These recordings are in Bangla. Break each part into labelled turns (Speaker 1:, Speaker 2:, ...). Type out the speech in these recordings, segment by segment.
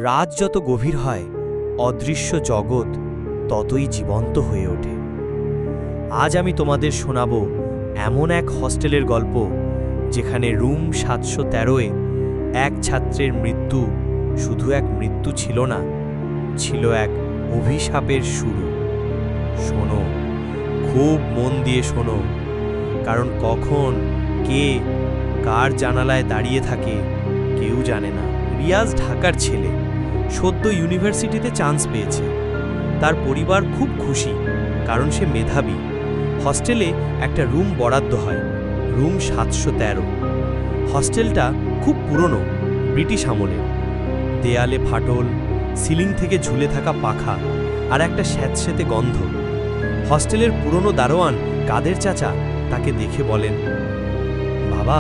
Speaker 1: রাত যত গভীর হয় অদৃশ্য জগৎ ততই জীবন্ত হয়ে ওঠে। আজ আমি তোমাদের শোনাব এমন এক হস্টেলের গল্প যেখানে রুম ৭১৩-এ এক ছাত্রের মৃত্যু শুধু এক মৃত্যু ছিল না, ছিল এক অভিশাপের শুরু। শোনো, খুব মন দিয়ে শোনো, কারণ কখন কে কার জানালায় দাঁড়িয়ে থাকে কেউ জানে না। রিয়াজ ঢাকার ছেলে, সদ্য ইউনিভার্সিটিতে চান্স পেয়েছে। তার পরিবার খুব খুশি, কারণ সে মেধাবী। হস্টেলে একটা রুম বরাদ্দ হয়, রুম ৭১৩। হস্টেলটা খুব পুরনো, ব্রিটিশ আমলের। দেয়ালে ফাটল, সিলিং থেকে ঝুলে থাকা পাখা আর একটা স্যাঁতস্যাঁতে গন্ধ। হস্টেলের পুরনো দারোয়ান কাদের চাচা তাকে দেখে বলেন, বাবা,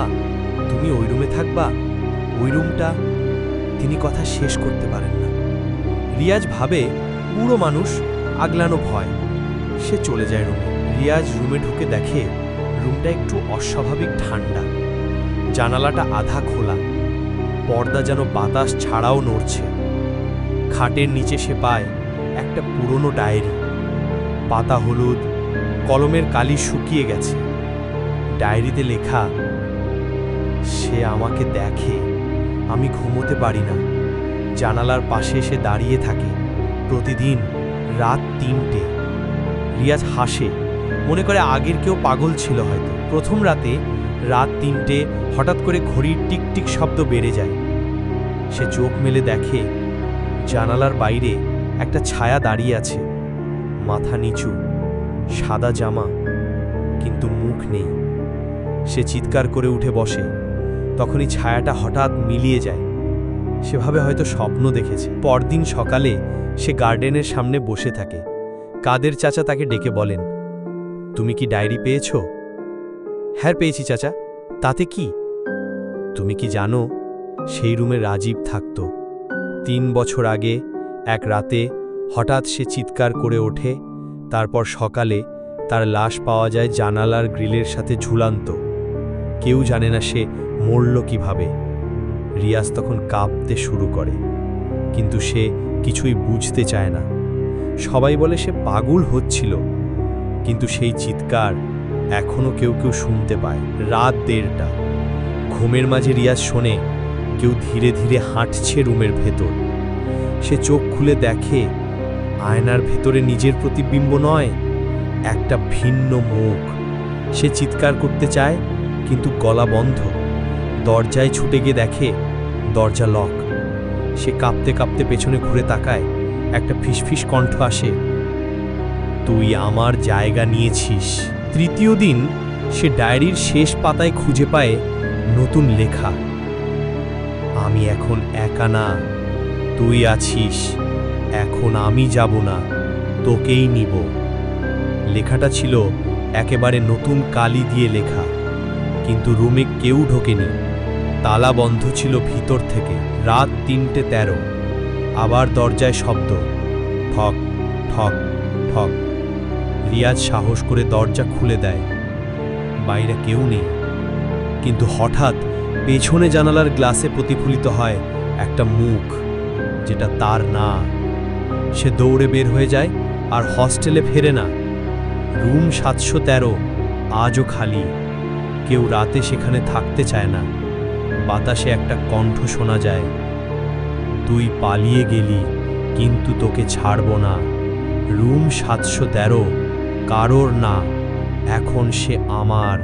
Speaker 1: তুমি ওই রুমে থাকবা? ওই রুমটা। তিনি কথা শেষ করতে পারেন না। রিয়াজ ভাবে, বুড়ো মানুষ, আগলানো ভয়। সে চলে যায় রুমে। রিয়াজ রুমে ঢুকে দেখে রুমটা একটু অস্বাভাবিক ঠান্ডা। জানালাটা আধা খোলা, পর্দা যেন বাতাস ছাড়াও নড়ছে। খাটের নিচে সে পায় একটা পুরনো ডায়েরি, পাতা হলুদ, কলমের কালি শুকিয়ে গেছে। ডায়েরিতে লেখা, সে আমাকে দেখে, আমি ঘুমোতে পারি না। জানালার পাশে সে দাঁড়িয়ে থাকে প্রতিদিন রাত ৩টে। রিয়াজ হাসে, মনে করে আগের কেউ পাগল ছিল হয়তো। প্রথম রাতে রাত ৩টে হঠাৎ করে ঘড়ির টিকটিক শব্দ বেড়ে যায়। সে চোখ মেলে দেখে জানালার বাইরে একটা ছায়া দাঁড়িয়ে আছে, মাথা নিচু, সাদা জামা, কিন্তু মুখ নেই। সে চিৎকার করে উঠে বসে। তখনই ছায়াটা হঠাৎ মিলিয়ে যায়। সেভাবে হয়তো স্বপ্ন দেখেছে। পরদিন সকালে সে গার্ডেনের সামনে বসে থাকে। কাদের চাচা তাকে ডেকে বলেন, তুমি কি ডায়েরি পেয়েছ? হ্যাঁ পেয়েছি চাচা। তাতে কি? তুমি কি জানো সেই রুমে রাজীব থাকত? ৩ বছর আগে এক রাতে হঠাৎ সে চিৎকার করে ওঠে। তারপর সকালে তার লাশ পাওয়া যায় জানালার গ্রিলের সাথে ঝুলান্ত। কেউ জানে না সে মরল কিভাবে। রিয়াজ তখন কাঁপতে শুরু করে, কিন্তু সে কিছুই বুঝতে চায় না। সবাই বলে সে পাগল হচ্ছিল, কিন্তু সেই চিৎকার এখনো কেউ কেউ শুনতে পায়। রাত ১:৩০। ঘুমের মাঝে রিয়াজ শোনে কেউ ধীরে ধীরে হাঁটছে রুমের ভেতর। সে চোখ খুলে দেখে আয়নার ভেতরে নিজের প্রতিবিম্ব নয়, একটা ভিন্ন মুখ। সে চিৎকার করতে চায়, কিন্তু গলা বন্ধ। দরজায় ছুটে গিয়ে দেখে দরজা লক। সে কাঁপতে কাঁপতে পেছনে ঘুরে তাকায়। একটা ফিসফিস কণ্ঠ আসে, তুই আমার জায়গা নিয়েছিস। তৃতীয় দিন সে ডায়েরির শেষ পাতায় খুঁজে পায় নতুন লেখা, আমি এখন একা না, তুই আছিস। এখন আমি যাব না, তোকেই নিব। লেখাটা ছিল একেবারে নতুন কালি দিয়ে লেখা, কিন্তু রুমে কেউ ঢোকেনি। তালা বন্ধ ছিল ভিতর থেকে। রাত ৩:১৩। আবার দরজায় শব্দ, ঠক ঠক ঠক। রিয়াজ সাহস করে দরজা খুলে দেয়। বাইরে কেউ নেই, কিন্তু হঠাৎ পেছনে জানালার গ্লাসে প্রতিফলিত হয় একটা মুখ, যেটা তার না। সে দৌড়ে বের হয়ে যায় আর হস্টেলে ফেরে না। রুম ৭১৩ আজও খালি। কেউ রাতে সেখানে থাকতে চায় না। বাতাসে একটা কণ্ঠ শোনা যায়, তুই পালিয়ে গেলি, কিন্তু তোকে ছাড়ব না। রুম ৭১৩ কারোর না, এখন সে আমার।